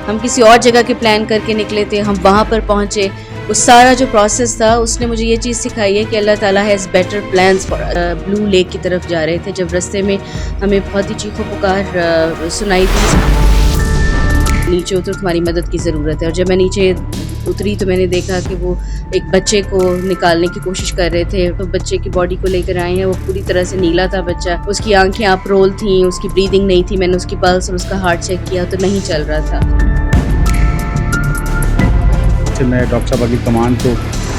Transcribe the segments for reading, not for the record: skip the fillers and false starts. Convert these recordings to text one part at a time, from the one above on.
ہم کسی اور جگہ کے پلان کر کے نکلے تھے, ہم وہاں پر پہنچے. اس سارا جو پروسیس تھا اس نے مجھے یہ چیز سکھائی ہے کہ اللہ تعالیٰ has better plans for us. Blue lake کی طرف جا رہے تھے جب رستے میں ہمیں بہت ہی چیخو پکار سنائی دی, نیچے اتر تمہاری مدد کی ضرورت ہے. اور جب میں نیچے اتری تو میں نے دیکھا کہ وہ ایک بچے کو نکالنے کی کوشش کر رہے تھے. تو بچے کی باڈی کو لے کر آئے ہیں, وہ پوری طرح سے نیلا تھا بچہ, اس کی آنکھیں اپرول تھیں, اس کی بریدنگ نہیں تھی. میں نے اس کی پلس اور اس کا ہارٹ چیک کیا تو نہیں چل رہا تھا. میں ڈاکٹر صاحب کی کمان کو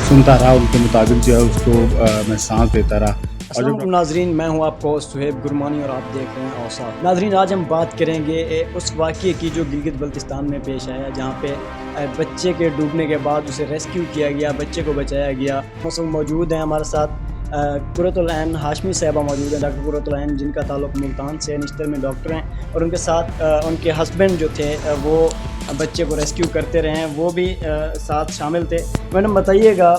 سنتا رہا, ان کے مطابق جو ہے اس کو میں سانس دیتا رہا. السلام علیکم ناظرین, میں ہوں آپ کو سہیب گرمانی اور آپ دیکھ رہے ہیں اوصاف. ناظرین, آج ہم بات کریں گے اس واقعے کی جو گلگت بلتستان میں پیش آیا, جہاں پہ بچے کے ڈوبنے کے بعد اسے ریسکیو کیا گیا, بچے کو بچایا گیا. موجود ہیں ہمارے ساتھ قرۃ العین ہاشمی صاحبہ موجود ہیں, ڈاکٹر قرۃ العین, جن کا تعلق ملتان سے, نشتر میں ڈاکٹر ہیں, اور ان کے ساتھ ان کے ہسبینڈ جو تھے وہ بچے کو ریسکیو کرتے رہے ہیں, وہ بھی ساتھ شامل تھے. میڈم بتائیے گا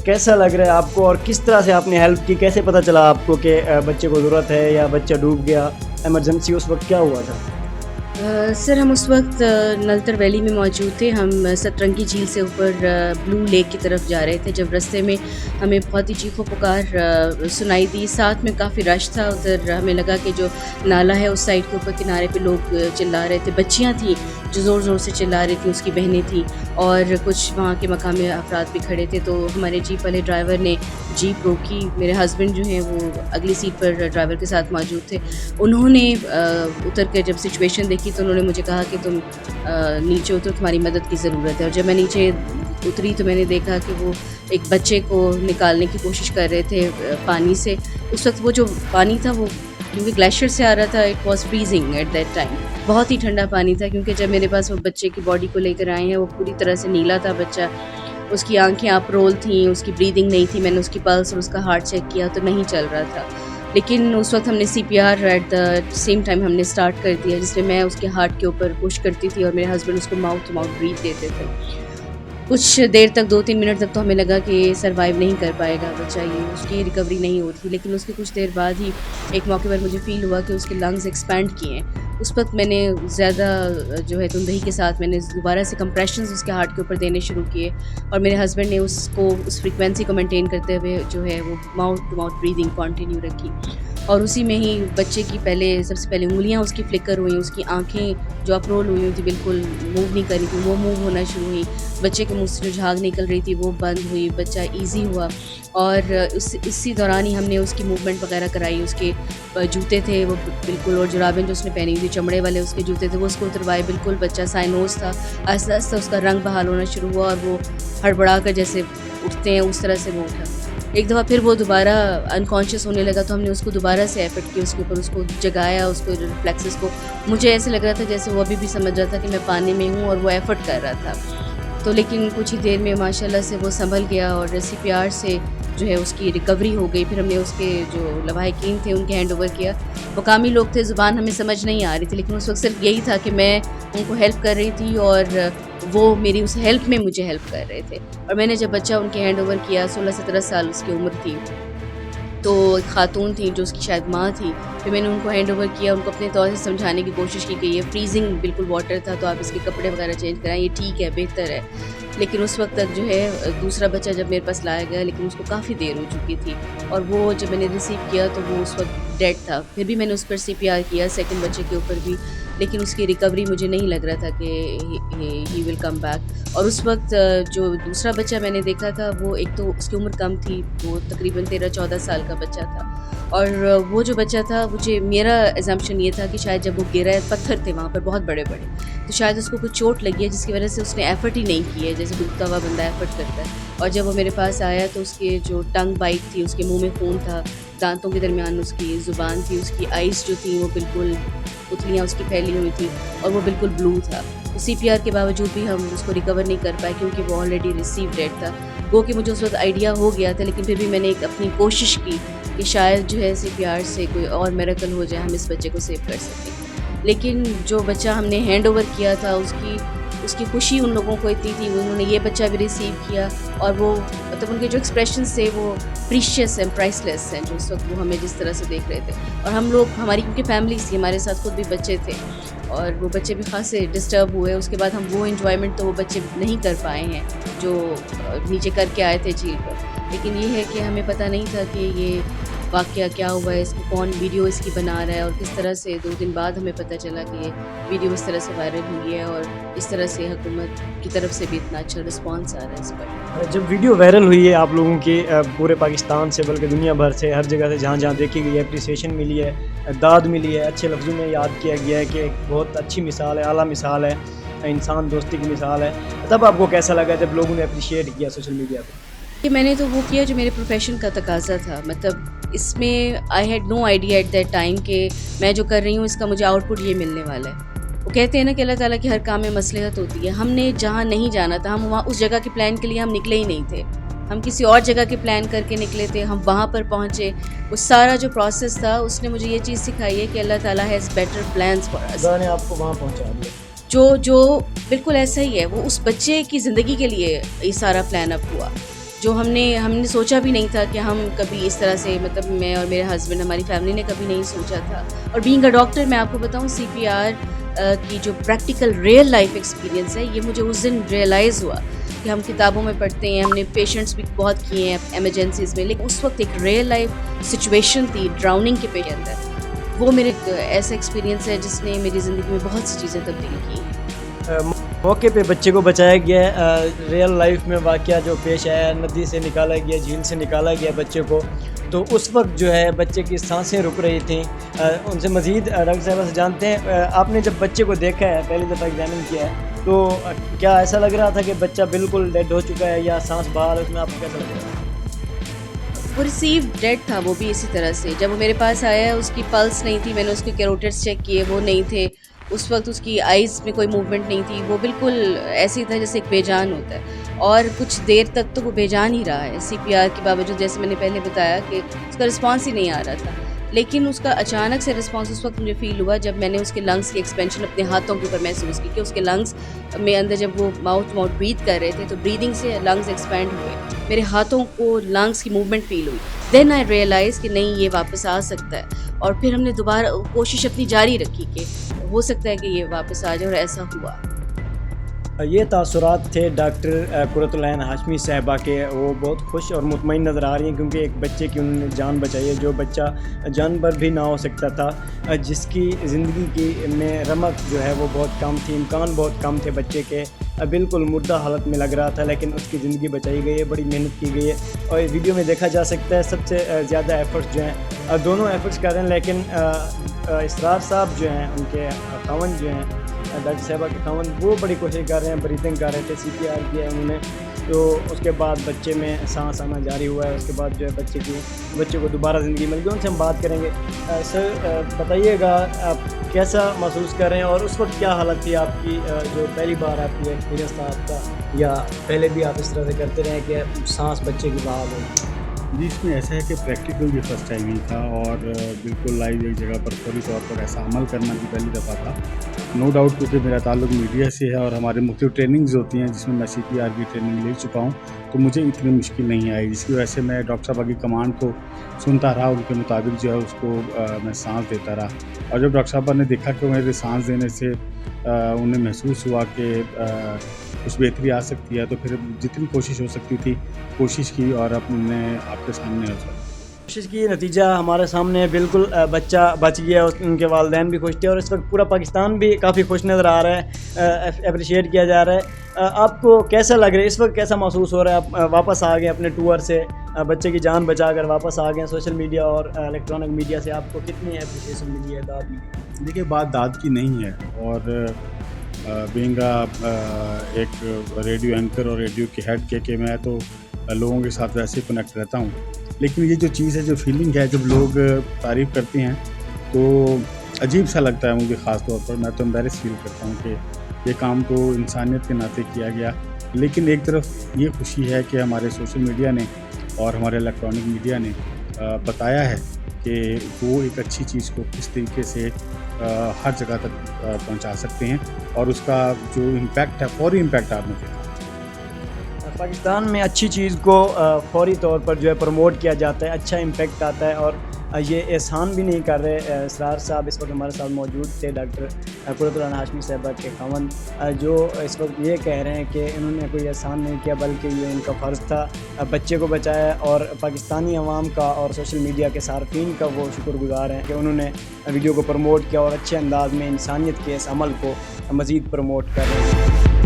کیسا لگ رہا ہے آپ کو, اور کس طرح سے آپ نے ہیلپ کی, کیسے پتہ چلا آپ کو کہ بچے کو ضرورت ہے یا بچہ ڈوب گیا, ایمرجنسی اس وقت کیا ہوا تھا؟ سر ہم اس وقت نلتر ویلی میں موجود تھے. ہم سترنگی جھیل سے اوپر بلو لیک کی طرف جا رہے تھے جب رستے میں ہمیں بہت ہی چیخو پکار سنائی دی. ساتھ میں کافی رش تھا ادھر. ہمیں لگا کہ جو نالا ہے اس سائڈ کے اوپر کنارے پہ لوگ چلا رہے تھے, بچیاں تھیں جو زور زور سے چلا رہی تھیں, اس کی بہنیں تھیں, اور کچھ وہاں کے مقامی افراد بھی کھڑے تھے. تو ہمارے جیپ والے ڈرائیور نے جیپ روکی. میرے ہسبینڈ جو ہیں وہ اگلی سیٹ پر ڈرائیور کے ساتھ موجود تھے. انہوں نے اتر کے جب سچویشن دیکھی تو انہوں نے مجھے کہا کہ تم نیچے اتر, تمہاری مدد کی ضرورت ہے. اور جب میں نیچے اتری تو میں نے دیکھا کہ وہ ایک بچے کو نکالنے کی کوشش کر رہے تھے پانی سے. اس وقت وہ جو پانی تھا وہ کیونکہ گلیشیئر سے آ رہا تھا, it was freezing at that time. بہت ہی ٹھنڈا پانی تھا, کیونکہ جب میرے پاس وہ بچے کی باڈی کو لے کر آئے ہیں, وہ پوری طرح سے نیلا تھا بچہ, اس کی آنکھیں اپرول تھیں, اس کی بریدنگ نہیں تھی. میں نے اس کی پلس اور اس کا ہارٹ چیک کیا تو نہیں چل رہا تھا. لیکن اس وقت ہم نے C P R at the same time ہم نے اسٹارٹ کر دیا, جس میں میں اس کے ہارٹ کے اوپر پش کرتی تھی اور میرے ہسبینڈ اس کو ماؤتھ ٹو ماؤتھ بریتھ دیتے تھے. کچھ دیر تک 2-3 منٹ تک تو ہمیں لگا کہ سروائیو نہیں کر پائے گا بچہ, یہ اس کی ریکوری نہیں ہوتی. لیکن اس کے کچھ دیر بعد ہی ایک موقع پر مجھے فیل ہوا کہ اس کے لنگز ایکسپینڈ کیے ہیں. اس وقت میں نے زیادہ جو ہے تندہی کے ساتھ میں نے دوبارہ سے کمپریشنز اس کے ہارٹ کے اوپر دینے شروع کیے, اور میرے ہسبینڈ نے اس کو اس فریکوینسی کو مینٹین کرتے ہوئے جو ہے وہ mouth to mouth breathing continue رکھی. اور اسی میں ہی بچے کی سب سے پہلے انگلیاں اس کی فلکر ہوئیں, اس کی آنکھیں جو اپرول ہوئی ہوئی تھی بالکل موو نہیں کر رہی تھی, وہ موو ہونا شروع ہوئی. بچے کے منہ سے جو جھاگ نکل رہی تھی وہ بند ہوئی, بچہ ایزی ہوا. اور اسی دوران ہی ہم نے اس کی موومنٹ وغیرہ کرائی. اس کے جوتے تھے وہ بالکل, اور جرابیں جو اس نے پہنی ہوئی تھی چمڑے والے اس کے جوتے تھے, وہ اس کو اتروائے. بالکل بچہ سائنوز تھا. آہستہ آہستہ اس کا رنگ بحال ہونا شروع ہوا, اور وہ ہڑبڑا کر جیسے اٹھتے ہیں اس طرح سے وہ اٹھا. ایک دفعہ پھر وہ دوبارہ انکانشیس ہونے لگا, تو ہم نے اس کو دوبارہ سے ایفرٹ کی, اس کے اوپر اس کو جگایا, اس کو ریفلیکسز کو. مجھے ایسے لگ رہا تھا جیسے وہ ابھی بھی سمجھ رہا تھا کہ میں پانی میں ہوں, اور وہ ایفرٹ کر رہا تھا. تو لیکن کچھ ہی دیر میں ماشاءاللہ سے وہ سنبھل گیا, اور سی پی آر سے جو ہے اس کی ریکوری ہو گئی. پھر ہم نے اس کے جو لواحقین تھے ان کے ہینڈ اوور کیا. مقامی لوگ تھے, زبان ہمیں سمجھ نہیں آ رہی تھی, لیکن اس وقت صرف یہی تھا کہ میں ان کو ہیلپ کر رہی تھی, اور وہ میری اس ہیلپ میں مجھے ہیلپ کر رہے تھے. اور میں نے جب بچہ ان کے ہینڈ اوور کیا, 16-17 سال اس کی عمر تھی, تو ایک خاتون تھی جو اس کی شاید ماں تھی. پھر میں نے ان کو ہینڈ اوور کیا, ان کو اپنے طور سے سمجھانے کی کوشش کی کہ یہ فریزنگ بالکل واٹر تھا, تو آپ اس کے کپڑے وغیرہ چینج کرائیں, یہ ٹھیک ہے, بہتر ہے. لیکن اس وقت تک جو ہے دوسرا بچہ جب میرے پاس لایا گیا, لیکن اس کو کافی دیر ہو چکی تھی, اور وہ جب میں نے ریسیو کیا تو وہ اس وقت ڈیڈ تھا. پھر بھی میں نے اس پر سی پی آر کیا, سیکنڈ بچے کے اوپر بھی, لیکن اس کی ریکوری مجھے نہیں لگ رہا تھا کہ ہی ول کم بیک. اور اس وقت جو دوسرا بچہ میں نے دیکھا تھا, وہ ایک تو اس کی عمر کم تھی, وہ تقریباً 13-14 سال کا بچہ تھا. اور وہ جو بچہ تھا, میرا ایزمپشن یہ تھا کہ شاید جب وہ گرا ہے, پتھر تھے وہاں پر بہت بڑے بڑے, تو شاید اس کو کچھ چوٹ لگی ہے جس کی وجہ سے اس نے ایفرٹ ہی نہیں کی ہے, جیسے ڈوبتا ہوا بندہ ایفرٹ کرتا ہے. اور جب وہ میرے پاس آیا تو اس کے جو ٹنگ بائٹ تھی, اس کے منہ میں خون تھا, دانتوں کے درمیان اس کی زبان تھی, اس کی آئیز جو تھیں وہ بالکل پتلیاں اس کی پھیلی ہوئی تھیں, اور وہ بالکل بلو تھا. سی پی آر کے باوجود بھی ہم اس کو ریکور نہیں کر پائے, کیونکہ وہ آلریڈی ریسیو ڈیڈ تھا. گو کہ مجھے اس وقت آئیڈیا ہو گیا تھا, لیکن پھر بھی میں نے ایک اپنی کوشش کی کہ شاید جو ہے سی پی آر سے کوئی اور میریکل ہو جائے, ہم اس بچے کو سیو کر سکیں. لیکن جو بچہ ہم نے ہینڈ اوور کیا تھا, اس کی اس کی خوشی ان لوگوں کو اتنی تھی، انہوں نے یہ بچہ بھی ریسیو کیا، اور وہ مطلب ان کے جو ایکسپریشنس تھے وہ پریشیس ہیں، پرائس لیس ہیں، جو اس وقت وہ ہمیں جس طرح سے دیکھ رہے تھے. اور ہم لوگ، ہماری کیونکہ فیملیز تھی، ہمارے ساتھ خود بھی بچے تھے، اور وہ بچے بھی خاصے ڈسٹرب ہوئے. اس کے بعد ہم وہ انجوائمنٹ تو وہ بچے نہیں کر پائے ہیں جو نیچے کر کے آئے تھے جھیل پر. لیکن یہ ہے کہ ہمیں پتہ نہیں تھا کہ یہ واقعہ کیا ہوا ہے، اس کو کون ویڈیو اس کی بنا رہا ہے، اور کس طرح سے 2 دن بعد ہمیں پتہ چلا کہ یہ ویڈیو اس طرح سے وائرل ہوئی ہے، اور اس طرح سے حکومت کی طرف سے بھی اتنا اچھا رسپانس آ رہا ہے اس پر. جب ویڈیو وائرل ہوئی ہے آپ لوگوں کی پورے پاکستان سے بلکہ دنیا بھر سے، ہر جگہ سے جہاں جہاں دیکھی گئی ہے، اپریسیشن ملی ہے، داد ملی ہے، اچھے لفظوں میں یاد کیا گیا ہے کہ ایک بہت اچھی مثال ہے، اعلیٰ مثال ہے، انسان دوستی کی مثال ہے، تب آپ کو کیسا لگا جب لوگوں نے اپریشیٹ کیا سوشل میڈیا پہ؟ کہ میں نے تو وہ کیا جو میرے پروفیشن کا تقاضا تھا. مطلب اس میں I had no idea at that time کہ میں جو کر رہی ہوں اس کا مجھے آؤٹ پٹ یہ ملنے والا ہے. وہ کہتے ہیں نا کہ اللہ تعالیٰ کی ہر کام میں مصلحت ہوتی ہے. ہم نے جہاں نہیں جانا تھا، ہم وہاں اس جگہ کے پلان کے لیے ہم نکلے ہی نہیں تھے، ہم کسی اور جگہ کے پلان کر کے نکلے تھے، ہم وہاں پر پہنچے. وہ سارا جو پروسیس تھا اس نے مجھے یہ چیز سکھائی ہے کہ اللہ تعالیٰ ہیز بیٹر پلانس فار اس. خدا نے آپ کو وہاں پہنچا دیا. جو بالکل ایسا ہی ہے، وہ اس بچے کی زندگی کے لیے یہ سارا پلان اپ ہوا، جو ہم نے سوچا بھی نہیں تھا کہ ہم کبھی اس طرح سے، مطلب میں اور میرے ہسبینڈ، ہماری فیملی نے کبھی نہیں سوچا تھا. اور بینگ اے ڈاکٹر، میں آپ کو بتاؤں CPR کی جو پریکٹیکل ریئل لائف ایکسپیرینس ہے، یہ مجھے اس دن ریئلائز ہوا کہ ہم کتابوں میں پڑھتے ہیں، ہم نے پیشنٹس بھی بہت کیے ہیں ایمرجنسیز میں، لیکن اس وقت ایک ریئل لائف سچویشن تھی ڈراؤننگ کے پیش اندر. وہ میرے ایسا ایکسپیرینس ہے جس نے میری زندگی میں بہت سی چیزیں تبدیل کی. موقع پہ بچے کو بچایا گیا ہے، ریئل لائف میں واقعہ جو پیش آیا، ندی سے نکالا گیا، جھیل سے نکالا گیا بچے کو، تو اس وقت جو ہے بچے کی سانسیں رک رہی تھیں. ان سے مزید ڈاکٹر صاحبہ سے جانتے ہیں، آپ نے جب بچے کو دیکھا ہے، پہلی دفعہ ایگزامن کیا ہے، تو کیا ایسا لگ رہا تھا کہ بچہ بالکل ڈیڈ ہو چکا ہے یا سانس بحال ہے؟ اس میں آپ کو کیسا لگ رہا ہے؟ وہ ریسیو ڈیڈ تھا، وہ بھی اسی طرح سے. جب وہ میرے پاس آیا، اس کی پلس نہیں تھی، میں نے اس کے کیروٹیڈس چیک کیے، وہ نہیں تھے. اس وقت اس کی آئیز میں کوئی موومنٹ نہیں تھی، وہ بالکل ایسے ہی تھا جیسے ایک بے جان ہوتا ہے. اور کچھ دیر تک تو وہ بے جان ہی رہا ہے CPR کے باوجود، جیسے میں نے پہلے بتایا کہ اس کا رسپانس ہی نہیں آ رہا تھا. لیکن اس کا اچانک سے رسپانس اس وقت مجھے فیل ہوا جب میں نے اس کے لنگس کی ایکسپینشن اپنے ہاتھوں کے اوپر محسوس کی، کہ اس کے لنگس میں اندر جب وہ ماؤتھ بریتھ کر رہے تھے تو بریدنگ سے لنگس ایکسپینڈ ہوئے، میرے ہاتھوں کو لنگس کی موومنٹ فیل ہوئی. دین آئی ریئلائز کہ نہیں، یہ واپس آ سکتا ہے. اور پھر ہم نے دوبارہ کوشش اپنی جاری رکھی کہ ہو سکتا ہے کہ یہ واپس آ جائے، اور ایسا ہوا. یہ تاثرات تھے ڈاکٹر قرۃ العین ہاشمی صاحبہ کے. وہ بہت خوش اور مطمئن نظر آ رہی ہیں کیونکہ ایک بچے کی انہوں نے جان بچائی ہے، جو بچہ جانور بھی نہ ہو سکتا تھا، جس کی زندگی کی میں رمق جو ہے وہ بہت کم تھی، امکان بہت کم تھے بچے کے، بالکل مردہ حالت میں لگ رہا تھا، لیکن اس کی زندگی بچائی گئی ہے. بڑی محنت کی گئی ہے، اور ویڈیو میں دیکھا جا سکتا ہے سب سے زیادہ ایفرٹس جو ہیں دونوں ایفرٹس کر رہے ہیں، لیکن اسرار صاحب جو ہیں، ان کے خاوند جو ہیں، ڈاکٹر صاحبہ کے خاوند، وہ بڑی کوشش کر رہے ہیں، بریتنگ کر رہے تھے، CPR کیا ہے انہوں نے. تو اس کے بعد بچے میں سانس آنا جاری ہوا ہے. اس کے بعد جو ہے بچے کو دوبارہ زندگی مل گئی. ان سے ہم بات کریں گے. سر بتائیے گا آپ کیسا محسوس کر رہے ہیں، اور اس وقت کیا حالت تھی آپ کی، جو پہلی بار آپ کی ایکسپیرینس تھا آپ کا، یا پہلے بھی آپ اس طرح سے کرتے رہے کہ سانس بچے کی بحال ہو؟ جی، اس میں ایسا ہے کہ پریکٹیکل بھی فرسٹ ٹائم ہی تھا، اور بالکل لائیو ایک جگہ پر فوری طور پر ایسا عمل کرنا بھی پہلی دفعہ تھا. نو ڈاؤٹ کیونکہ میرا تعلق میڈیا سے ہے، اور ہمارے مختلف ٹریننگز ہوتی ہیں جس میں CPR کی ٹریننگ لے چکا ہوں، تو مجھے اتنی مشکل نہیں آئی، جس کی وجہ سے میں ڈاکٹر صاحبہ کی کمانڈ کو سنتا رہا، ان کے مطابق جو ہے اس کو میں سانس دیتا رہا. اور جب ڈاکٹر صاحبہ نے دیکھا کہ میرے سانس دینے سے انہیں محسوس ہوا کہ کچھ بہتری آ سکتی ہے، تو پھر جتنی کوشش ہو سکتی تھی کوشش کی، اور اپنے آپ کے سامنے کوشش کی، نتیجہ ہمارے سامنے ہے. بالکل بچہ بچ گیا، ان کے والدین بھی خوش تھے، اور اس وقت پورا پاکستان بھی کافی خوش نظر آ رہا ہے، اپریشیٹ کیا جا رہا ہے. آپ کو کیسا لگ رہا ہے اس وقت، کیسا محسوس ہو رہا ہے؟ آپ واپس آ گئے اپنے ٹور سے، بچے کی جان بچا کر واپس آ گئے سوشل میڈیا اور الیکٹرانک میڈیا سے. آپ کو کتنی اپریشیشن ملی ہے، داد ملی؟ دیکھیے، بات داد کی نہیں ہے، اور بینگ ایک ریڈیو اینکر اور ریڈیو کے ہیڈ کہ میں تو لوگوں کے ساتھ ویسے کنیکٹ رہتا ہوں، لیکن یہ جو چیز ہے، جو فیلنگ ہے، جب لوگ تعریف کرتے ہیں تو عجیب سا لگتا ہے مجھے. خاص طور پر میں تو امبیرس فیل کرتا ہوں کہ یہ کام تو انسانیت کے ناطے کیا گیا. لیکن ایک طرف یہ خوشی ہے کہ ہمارے سوشل میڈیا نے اور ہمارے الیکٹرانک میڈیا نے بتایا ہے کہ وہ ایک اچھی چیز کو کس طریقے سے ہر جگہ تک پہنچا سکتے ہیں اور اس کا جو امپیکٹ ہے فوری امپیکٹ آپ نے دیکھا۔ پاکستان میں اچھی چیز کو فوری طور پر جو ہے پروموٹ کیا جاتا ہے، اچھا امپیکٹ آتا ہے اور یہ احسان بھی نہیں کر رہے۔ اسرار صاحب اس وقت ہمارے ساتھ موجود تھے، ڈاکٹر قرۃ العین ہاشمی صاحبہ کے خاوند، جو اس وقت یہ کہہ رہے ہیں کہ انہوں نے کوئی احسان نہیں کیا بلکہ یہ ان کا فرض تھا بچے کو بچایا، اور پاکستانی عوام کا اور سوشل میڈیا کے صارفین کا وہ شکر گزار ہیں کہ انہوں نے ویڈیو کو پروموٹ کیا اور اچھے انداز میں انسانیت کے اس عمل کو مزید پروموٹ کر رہے ہیں۔